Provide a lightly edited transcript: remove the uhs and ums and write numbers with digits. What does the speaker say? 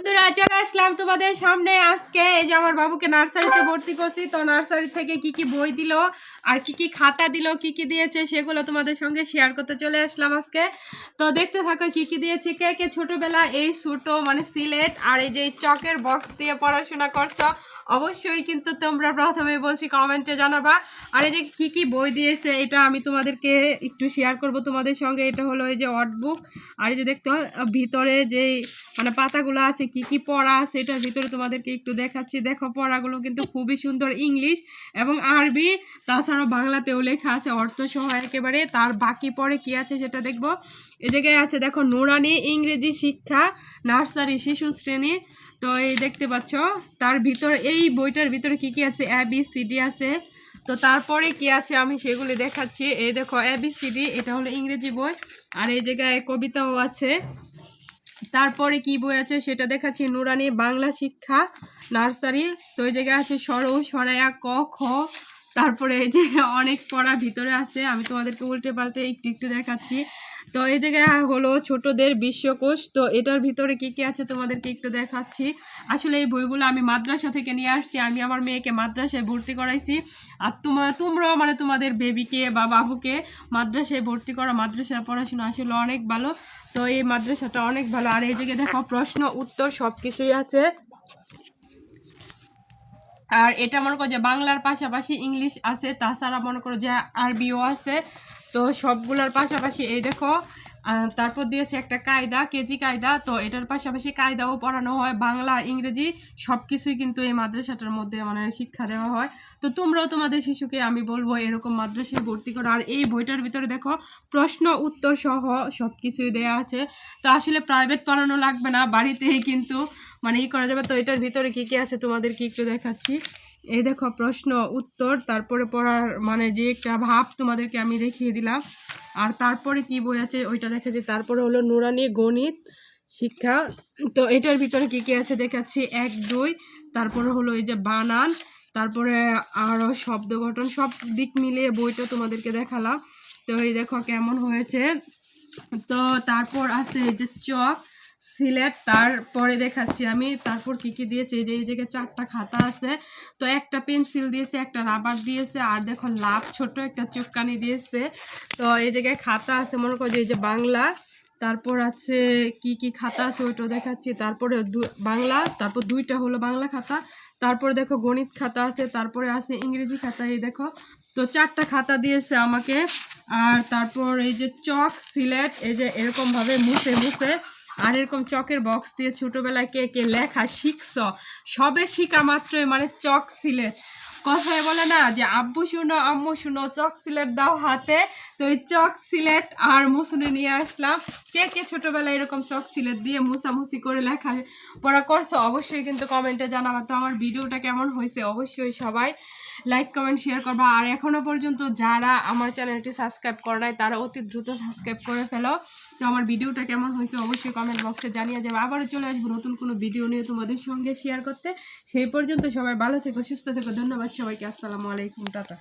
বন্ধুরা চলে আসলাম তোমাদের সামনে আজকে এই যে আমার বাবুকে নার্সারিতে ভর্তি করছি তো নার্সারি থেকে কি কি বই দিল আর কি কি খাতা দিল কি কি দিয়েছে সেগুলো তোমাদের সঙ্গে শেয়ার করতে চলে আসলাম আজকে। তো দেখতে থাকো কি কি দিয়েছে। কে কে ছোটবেলা এই ছোট মানে সিলেট আর এই যে চকের বক্স দিয়ে পড়াশোনা করছো অবশ্যই কিন্তু তোমরা প্রথমে বলছি কমেন্টে জানাবা। আর এই যে কি কি বই দিয়েছে এটা আমি তোমাদেরকে একটু শেয়ার করব তোমাদের সঙ্গে। এটা হলো এই যে ওয়ার্কবুক আর এই যে দেখতে ভিতরে যে মানে পাতাগুলো আছে কি কি পড়া আছে এটার ভিতরে তোমাদেরকে একটু দেখাচ্ছি। দেখো পড়াগুলো কিন্তু খুবই সুন্দর, ইংলিশ এবং আরবি, তাছাড়াও বাংলাতেও লেখা আছে অর্থ সহ একেবারে। তার বাকি পরে কি আছে সেটা দেখবো। এই জায়গায় আছে দেখো নুরানি ইংরেজি শিক্ষা নার্সারি শিশু শ্রেণী। তো এই দেখতে পাচ্ছ তার ভিতরে এই বইটার ভিতরে কি কি আছে, ABCD আছে। তো তারপরে কি আছে আমি সেগুলি দেখাচ্ছি। এই দেখো ABCD, এটা হলো ইংরেজি বই। আর এই জায়গায় কবিতাও আছে। তারপরে কি বই আছে সেটা দেখাচ্ছি, নুরানি বাংলা শিক্ষা নার্সারি। তো এই জায়গায় আছে সরো সরায়া ক খ। তারপরে এই যে অনেক পড়া ভিতরে আছে, আমি তোমাদেরকে উল্টে পাল্টে একটু একটু দেখাচ্ছি। তো এই জায়গায় হলো ছোটদের বিশ্বকোষ। তো এটার ভিতরে কি কি আছে তোমাদেরকে একটু দেখাচ্ছি। আসলে এই বইগুলো আমি মাদ্রাসা থেকে নিয়ে আসছি, আমি আমার মেয়েকে মাদ্রাসায় ভর্তি করাইছি। আর তোমরাও মানে তোমাদের বেবিকে বা বাবুকে মাদ্রাসায় ভর্তি করা, মাদ্রাসায় পড়াশোনা আসলে অনেক ভালো। তো এই মাদ্রাসাটা অনেক ভালো। আর এই জায়গায় দেখো প্রশ্ন উত্তর সব কিছুই আছে। আর এটা মনে করো যে বাংলার পাশাপাশি ইংলিশ আছে, তাছাড়া মনে করো যে আরবিও আছে। তো সবগুলোর পাশাপাশি এই দেখো তারপর দিয়েছে একটা কায়দা, কেজি কায়দা। তো এটার পাশাপাশি কায়দাও পড়ানো হয়, বাংলা ইংরেজি সব কিছুই কিন্তু এই মাদ্রাসাটার মধ্যে মানে শিক্ষা দেওয়া হয়। তো তোমরাও তোমাদের শিশুকে আমি বলবো এরকম মাদ্রাসায় ভর্তি করো। আর এই বইটার ভিতরে দেখো প্রশ্ন উত্তর সহ সব কিছুই দেওয়া আছে। তো আসলে প্রাইভেট পড়ানো লাগবে না, বাড়িতেই কিন্তু মানে ই করা যাবে। তো এটার ভিতরে কি কি আছে তোমাদেরকে একটু দেখাচ্ছি। এই দেখো প্রশ্ন উত্তর, তারপরে পড়ার মানে যে একটা ভাব তোমাদেরকে আমি দেখিয়ে দিলাম। আর তারপরে কি বই আছে ওইটা দেখাচ্ছি। তারপরে হলো নুরানি গণিত শিক্ষা। তো এটার ভিতরে কি কি আছে দেখাচ্ছি, 1 2। তারপরে হলো এই যে বানান, তারপরে আরো শব্দ গঠন, সব দিক মিলিয়ে বইটা তোমাদেরকে দেখালাম। তো এই দেখো কেমন হয়েছে। তো তারপর আছে এই যে চক সিলেট, তারপরে দেখাচ্ছি আমি। তারপর কি কি দিয়েছে, এই যে এই জায়গায় 4টা খাতা আছে। তো একটা পেন্সিল দিয়েছে, একটা রাবার দিয়েছে, আর দেখো লাভ ছোট একটা চুক্কানি দিয়েছে। তো এই জায়গায় খাতা আছে মনে করো যে এই যে বাংলা, তারপর আছে কি কি খাতা আছে ওইটাও দেখাচ্ছি। তারপরে বাংলা, তারপর 2টা হলো বাংলা খাতা। তারপরে দেখো গণিত খাতা আছে, তারপরে আছে ইংরেজি খাতা। এই দেখো তো 4টা খাতা দিয়েছে আমাকে। আর তারপর এই যে চক সিলেট, এই যে এরকম ভাবে মুছে মুছে আর এরকম চকের বক্স দিয়ে ছোটবেলায় কে কে লেখা শিখছ, সবে শিখা মাত্রই মানে চক সিলেট। কথায় বলে না যে আব্বু শুনো আম্মু শুনো চক সিলেট দাও হাতে। তো এই চক সিলেট আর মুছুনে নিয়ে আসলাম। কে কে ছোটবেলায় এরকম চক সিলেট দিয়ে মুছামুছি করে লেখা পড়া করছো অবশ্যই কিন্তু কমেন্টে জানাবা। তো আমার ভিডিওটা কেমন হয়েছে অবশ্যই সবাই লাইক কমেন্ট শেয়ার করবা। আর এখনো পর্যন্ত যারা আমার চ্যানেলটি সাবস্ক্রাইব করে নাই তারা অতি দ্রুত সাবস্ক্রাইব করে ফেলো। তো আমার ভিডিওটা কেমন হয়েছে অবশ্যই কমেন্ট বক্সে জানিয়ে যাবে। আবারও চলে আসবো নতুন কোনো ভিডিও নিয়ে তোমাদের সঙ্গে শেয়ার করতে। সেই পর্যন্ত সবাই ভালো থেকো, সুস্থ থেকো। ধন্যবাদ সবাইকে। আসসালামু আলাইকুম, টাটা।